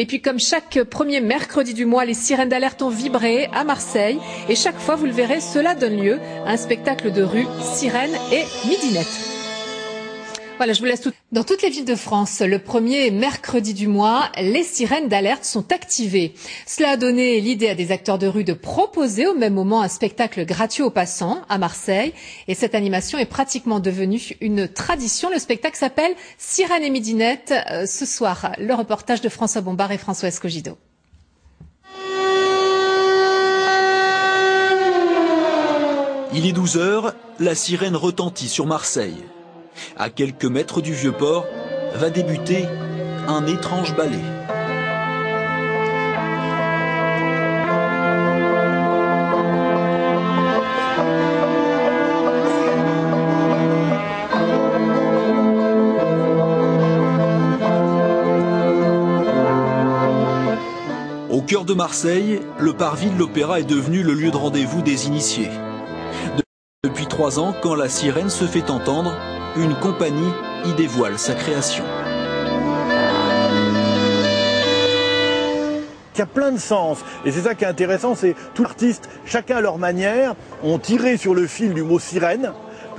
Et puis comme chaque premier mercredi du mois, les sirènes d'alerte ont vibré à Marseille. Et chaque fois, vous le verrez, cela donne lieu à un spectacle de rue, sirènes et midinettes. Voilà, je vous laisse tout. Dans toutes les villes de France, le premier mercredi du mois, les sirènes d'alerte sont activées. Cela a donné l'idée à des acteurs de rue de proposer au même moment un spectacle gratuit aux passants à Marseille. Et cette animation est pratiquement devenue une tradition. Le spectacle s'appelle Sirènes et midinettes. Ce soir, le reportage de François Bombard et François Escogido. Il est 12 h, la sirène retentit sur Marseille. À quelques mètres du Vieux-Port va débuter un étrange ballet. Au cœur de Marseille, le parvis de l'Opéra est devenu le lieu de rendez-vous des initiés. Depuis 3 ans, quand la sirène se fait entendre, une compagnie y dévoile sa création. Il y a plein de sens et c'est ça qui est intéressant, c'est tout l'artiste, chacun à leur manière, ont tiré sur le fil du mot sirène,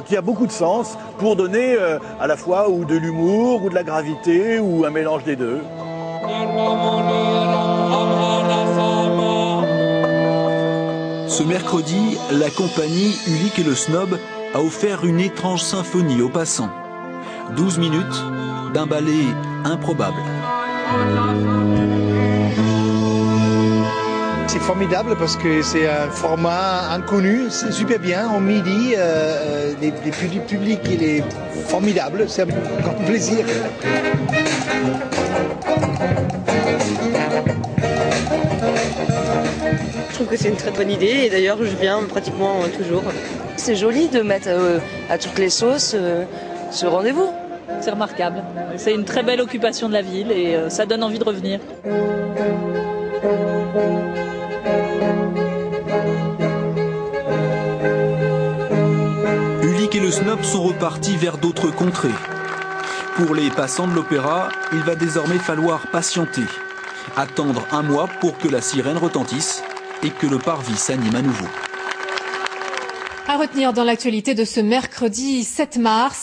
qui a beaucoup de sens pour donner à la fois ou de l'humour ou de la gravité ou un mélange des deux. Ce mercredi, la compagnie Ulick et le Snob a offert une étrange symphonie aux passants. 12 minutes d'un ballet improbable. C'est formidable parce que c'est un format inconnu, c'est super bien, en midi, les publics il est formidable, c'est un grand plaisir. Je trouve que c'est une très bonne idée et d'ailleurs je viens pratiquement toujours. C'est joli de mettre à toutes les sauces ce rendez-vous. C'est remarquable. C'est une très belle occupation de la ville et ça donne envie de revenir. Ulick et le Snob sont repartis vers d'autres contrées. Pour les passants de l'Opéra, il va désormais falloir patienter. Attendre 1 mois pour que la sirène retentisse et que le parvis s'anime à nouveau. À retenir dans l'actualité de ce mercredi 7 mars,